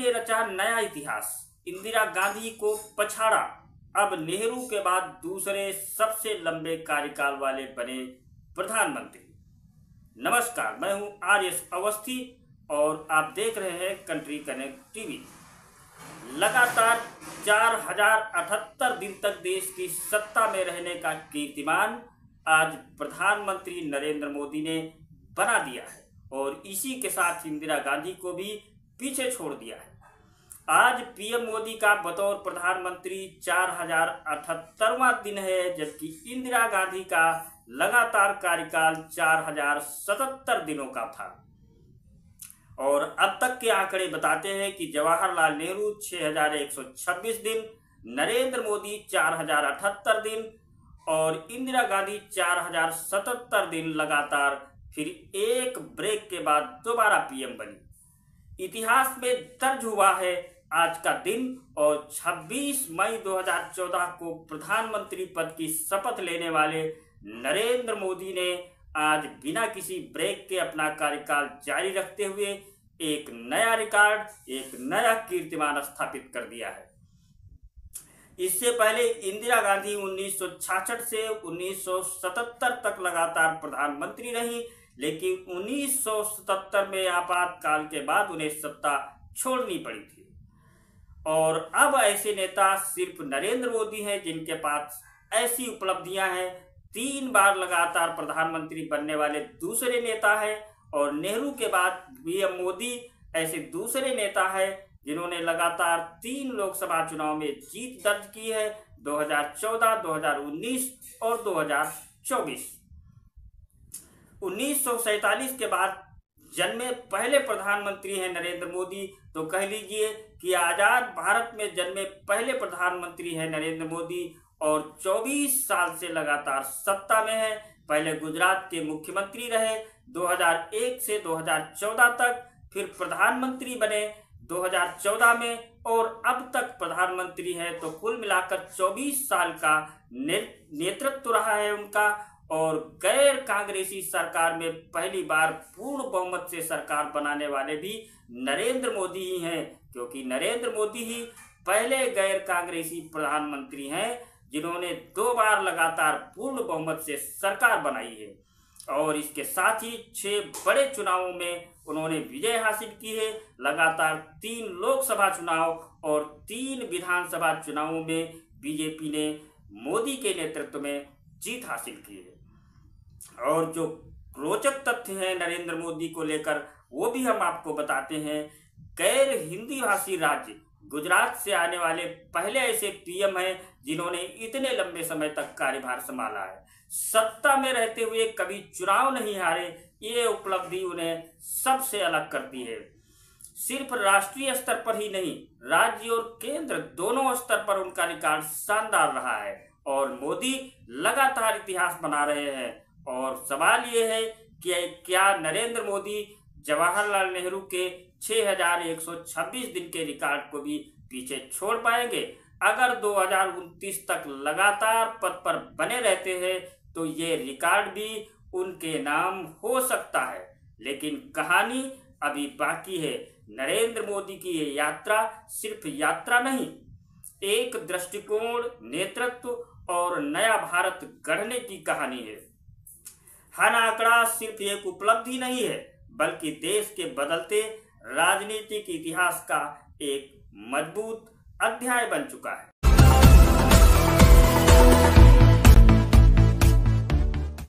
ने रचा नया इतिहास, इंदिरा गांधी को पछाड़ा, अब नेहरू के बाद दूसरे सबसे लंबे कार्यकाल वाले बने प्रधानमंत्री। नमस्कार, मैं हूं आर.एस. अवस्थी और आप देख रहे हैं कंट्री कनेक्ट टीवी। लगातार 4078 दिन तक देश की सत्ता में रहने का कीर्तिमान आज प्रधानमंत्री नरेंद्र मोदी ने बना दिया है और इसी के साथ इंदिरा गांधी को भी पीछे छोड़ दिया है। आज पीएम मोदी का बतौर प्रधानमंत्री 4078वां दिन है, जबकि इंदिरा गांधी का लगातार कार्यकाल 4077 दिनों का था। और अब तक के आंकड़े बताते हैं कि जवाहरलाल नेहरू 6126 दिन, नरेंद्र मोदी 4078 दिन और इंदिरा गांधी 4077 दिन लगातार फिर एक ब्रेक के बाद दोबारा पीएम बनी। इतिहास में दर्ज हुआ है आज का दिन और 26 मई 2014 को प्रधानमंत्री पद की शपथ लेने वाले नरेंद्र मोदी ने आज बिना किसी ब्रेक के अपना कार्यकाल जारी रखते हुए एक नया रिकॉर्ड, एक नया कीर्तिमान स्थापित कर दिया है। इससे पहले इंदिरा गांधी 1966 से 1977 तक लगातार प्रधानमंत्री रही, लेकिन 1977 में आपातकाल के बाद उन्हें सत्ता छोड़नी पड़ी थी। और अब ऐसे नेता सिर्फ नरेंद्र मोदी हैं जिनके पास ऐसी उपलब्धियां हैं। 3 बार लगातार प्रधानमंत्री बनने वाले दूसरे नेता है और नेहरू के बाद पीएम मोदी ऐसे दूसरे नेता है जिन्होंने लगातार 3 लोकसभा चुनाव में जीत दर्ज की है, 2014, 2019 और 2024। 1947 के बाद जन्मे पहले प्रधानमंत्री हैं नरेंद्र मोदी, तो कह लीजिए कि आजाद भारत में जन्मे पहले प्रधानमंत्री हैं नरेंद्र मोदी और 24 साल से लगातार सत्ता में है। पहले गुजरात के मुख्यमंत्री रहे 2001 से 2014 तक, फिर प्रधानमंत्री बने 2014 में और अब तक प्रधानमंत्री है। तो कुल मिलाकर 24 साल का नेतृत्व रहा है उनका। और गैर कांग्रेसी सरकार में पहली बार पूर्ण बहुमत से सरकार बनाने वाले भी नरेंद्र मोदी ही हैं, क्योंकि नरेंद्र मोदी ही पहले गैर कांग्रेसी प्रधानमंत्री हैं जिन्होंने 2 बार लगातार पूर्ण बहुमत से सरकार बनाई है। और इसके साथ ही 6 बड़े चुनावों में उन्होंने विजय हासिल की है। लगातार 3 लोकसभा चुनाव और 3 विधानसभा चुनावों में बीजेपी ने मोदी के नेतृत्व में जीत हासिल की है। और जो रोचक तथ्य हैं नरेंद्र मोदी को लेकर वो भी हम आपको बताते हैं। गैर हिंदी भाषी राज्य गुजरात से आने वाले पहले ऐसे पीएम हैं जिन्होंने इतने लंबे समय तक कार्यभार संभाला है। सत्ता में रहते हुए कभी चुनाव नहीं हारे, ये उपलब्धि उन्हें सबसे अलग करती है। सिर्फ राष्ट्रीय स्तर पर ही नहीं, राज्य और केंद्र दोनों स्तर पर उनका रिकॉर्ड शानदार रहा है और मोदी लगातार इतिहास बना रहे हैं। और सवाल ये है कि क्या नरेंद्र मोदी जवाहरलाल नेहरू के 6126 दिन के रिकॉर्ड को भी पीछे छोड़ पाएंगे? अगर 2029 तक लगातार पद पर बने रहते हैं तो ये रिकॉर्ड भी उनके नाम हो सकता है। लेकिन कहानी अभी बाकी है। नरेंद्र मोदी की ये यात्रा सिर्फ यात्रा नहीं, एक दृष्टिकोण, नेतृत्व और नया भारत गढ़ने की कहानी है। हर आंकड़ा सिर्फ एक उपलब्धि नहीं है, बल्कि देश के बदलते राजनीतिक इतिहास का एक मजबूत अध्याय बन चुका है।